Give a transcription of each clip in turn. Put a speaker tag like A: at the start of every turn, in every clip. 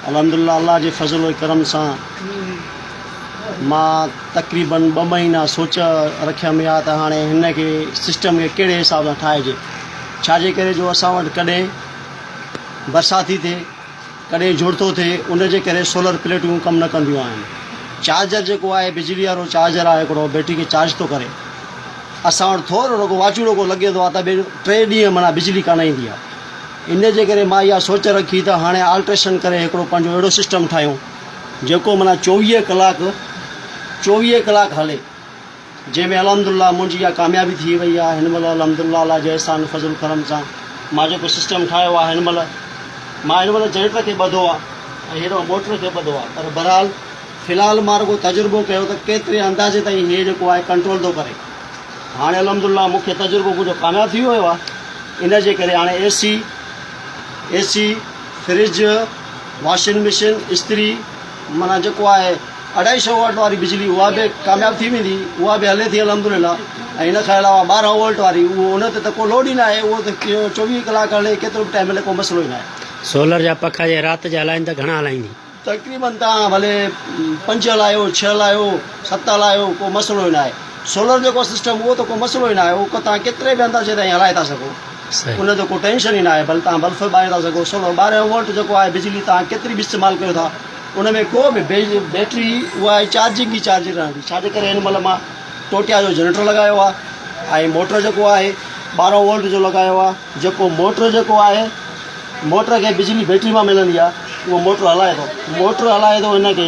A: अल्हम्दुलिल्लाह अल्लाह जे फज़ल करम सां मां तक़रीबन 2 महीना सोच रखिया में आहे त हाणे हिन खे सिस्टम खे कहिड़े हिसाब सां ठाहिजे। छाजे करे जो असां वटि कॾहिं बरसाती थिए कॾहिं जुड़तो थिए उन जे करे सोलर प्लेटूं कमु न कंदियूं आहिनि। चार्जर जेको आहे बिजली वारो चार्जर आहे हिकिड़ो बैटरी खे चार्ज थो करे, असां वटि थोरो रुगो वाचूड़ो लॻे थो आहे त 3 ॾींहं माना बिजली कान ईंदी आहे। इन जे करे मां इहा सोच रखी त हाणे आल्ट्रेशन करे हिकिड़ो पंहिंजो अहिड़ो सिस्टम ठाहियूं जेको माना 24 कलाक हले, जंहिंमें अल्हम्दुलिल्लाह मुंहिंजी इहा कामयाबी थी वई आहे। हिन महिल अल्हम्दुलिल्लाह अल्लाह जे एहसान फज़ल करम सां मां जेको सिस्टम ठाहियो आहे हिन महिल जनरेटर खे ॿधो आहे ऐं हेॾो मोटर खे ॿधो आहे, पर बहरहाल फ़िलहाल मां रुगो तजुर्बो कयो त केतिरे अंदाज़े ताईं हे जेको आहे कंट्रोल थो करे। हाणे अल्हम्दुलिल्लाह मूंखे तजुर्बो मुंहिंजो कामयाबु थी वियो आहे। इन जे करे हाणे एसी फ्रिज वॉशिंग मशीन इस्त्री माना जेको आहे 250 वोल्ट वारी बिजली उहा बि कामयाबु थी वेंदी, उहा बि हले थी अल्हम्दुलिल्लाह। ऐं इन खां अलावा 12 वोल्ट वारी उहो उन ते त को लोड ई न आहे, उहो त 24 कलाक हले केतिरो बि टाइम हले, को मसइलो ई न आहे।
B: सोलर जा पखा जे राति जा हलाइनि त घणा हलाईंदी?
A: तक़रीबन तव्हां भले 5 हलायो 6 हलायो 7 हलायो, को मसइलो ई न आहे। सोलर जेको सिस्टम उहो त को मसइलो ई न आहे, उहो तव्हां केतिरे बि अंदाज़े ताईं हलाए था सघो, उन जो को टेंशन ई न आहे। भले तव्हां बल्ब ॿारे था सघो। सोलर 12 वोल्ट जेको आहे बिजली तव्हां केतिरी बि इस्तेमालु कयो था, उन में को बि बैटरी उहा आहे चार्जिंग ई चार्जिंग रहंदी। छाजे करे हिन महिल मां टोटिया जो जनरेटर लॻायो आहे ऐं मोटर जेको आहे 12 वोल्ट जो लॻायो आहे। जेको मोटर जेको आहे मोटर खे बिजली बैटरी मां मिलंदी आहे, उहो मोटर हलाए थो हिन खे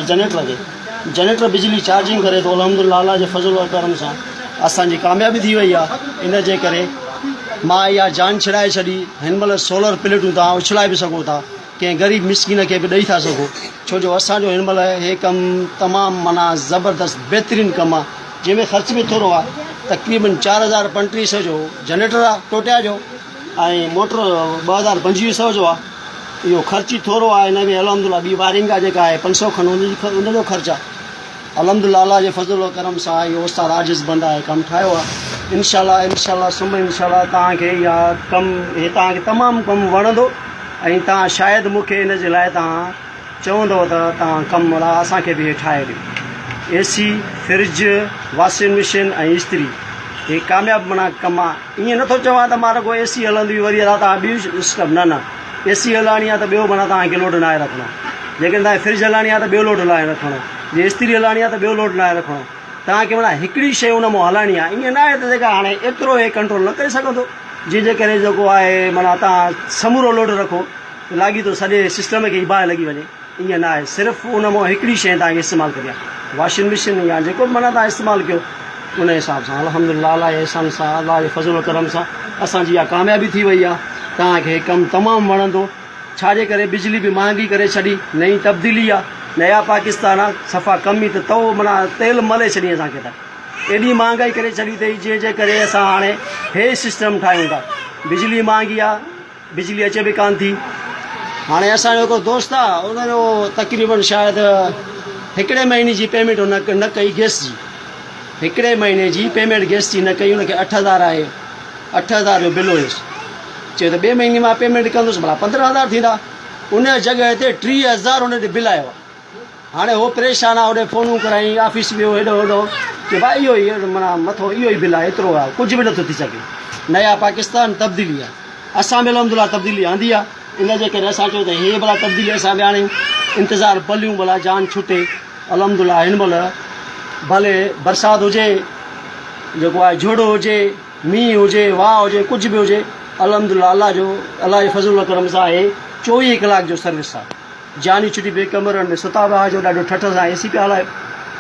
A: जनरेटर बिजली चार्जिंग करे थो। अल्हम्दुलिल्लाह अल्लाह जे फज़ल करम सां असांजी कामयाबी थी वई आहे। इन जे करे मां इहा जान छॾाए छॾी। हिन महिल सोलर प्लेटूं तव्हां उछलाए बि सघो था, कंहिं ग़रीब मिसकिन खे बि ॾेई था सघो, छो जो असांजो हिन महिल हे कमु तमामु माना ज़बरदस्त बहितरीनु कमु आहे, जंहिंमें ख़र्च बि थोरो आहे। तक़रीबन 4035 जो जनरेटर आहे टोटिया जो ऐं मोटर 2250 जो आहे। इहो ख़र्च ई थोरो आहे। हिन में अल्हम्दुलिल्लाह ॿी वायरिंग आहे जेका आहे 500 खनि उनजो ख़र्चु आहे। अल्हम्दुलिल्लाह अल्लाह जे फज़ल करम सां इहो उस्ताद आजिज़ बंदा आहे कमु ठाहियो आहे। इंशाअल्लाह सुम इंशाअल्लाह तव्हांखे इहा कमु तव्हांखे तमामु कमु वणंदो ऐं तव्हां शायदि मूंखे इन जे लाइ तव्हां चवंदव त तव्हां कमु असांखे बि ठाहे ॾियो। एसी फ्रिज वॉशिंग मशीन ऐं इस्त्री हे कामयाबु माना कमु आहे। ईअं नथो चवां त मां रुगो एसी हलंदी वरी तव्हां ॿियूं सिस्टम न एसी हलाइणी आहे त ॿियो माना तव्हांखे लोड न आहे रखणो। जेकॾहिं तव्हांखे फ्रिज हलाइणी आहे त ॿियो लोड लाहे रखणो, जे इस्त्री हलाइणी आहे त ॿियो लोड लाहे रखणो। तव्हांखे माना हिकिड़ी शइ उन मां हलाइणी आहे। ईअं न आहे त जेका हाणे एतिरो हे कंट्रोल न करे सघंदो, जंहिंजे करे जेको आहे माना तव्हां समूरो लोड रखो लाॻी थो सॼे सिस्टम खे ई बाहि लॻी वञे। ईअं न आहे, सिर्फ़ु उन मां हिकिड़ी शइ तव्हांखे इस्तेमालु करिणी आहे, वॉशिंग मशीन या जेको बि माना तव्हां इस्तेमालु कयो उन हिसाब सां। अल्हम्दुलिल्लाह अल्लाह जे एहसान सां अल्लाह जे फज़ल करम सां असांजी इहा कामयाबी थी वई आहे। तव्हांखे कमु तमामु वणंदो। छाजे करे बिजली बि महांगी करे छॾी, नई तब्दीली आहे, नया पाकिस्तान आहे, सफ़ा कम ई त तओ माना तेल मले छॾी असांखे त एॾी महांगाई करे छॾी अथई, जंहिंजे करे असां हाणे हे सिस्टम ठाहियूं था। बिजली महांगी आहे, बिजली अचे बि कान थी। हाणे असांजो हिकिड़ो दोस्त आहे, उनजो तक़रीबन शायदि 1 महीने जी पेमेंट न कई गैस जी, 1 महीने जी पेमेंट गैस जी न कई, उनखे 8000 आहे, 8000 जो बिल हुयुसि। चयो त 2 महीने मां पेमेंट कंदुसि, भला 15000 थींदा। उन जॻह ते 3000 उन ते बिल आयो आहे। हाणे उहो परेशान आहे, होॾे फ़ोनूं कराई ऑफिस में हेॾो होॾो की भाई इहो ई माना मथो इहो ई बिल आहे, एतिरो आहे, कुझु बि नथो थी सघे। नया पाकिस्तान तब्दीली आहे। असां में अलहमदुल्ला तब्दीली आंदी आहे। इन जे करे असां चयो त हे भला तब्दीली असां बि आणियूं, इंतज़ारु पलियूं भला जान छुटे। अलहमदुल्ला हिन महिल भले बरसाति हुजे, जेको आहे झोड़ो हुजे, मींहुं हुजे, वाह हुजे, कुझु बि हुजे, अलहमदुल्ला अल्लाह जे फज़ल करम सां आहे 24 कलाक जो सर्विस आहे। जानी छुटी ॿिए कमरनि में सुता पिया हुजो, ॾाढो ठठ सां AC पिया हलायो,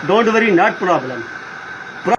A: डोंट वरी, नॉट प्रॉब्लम।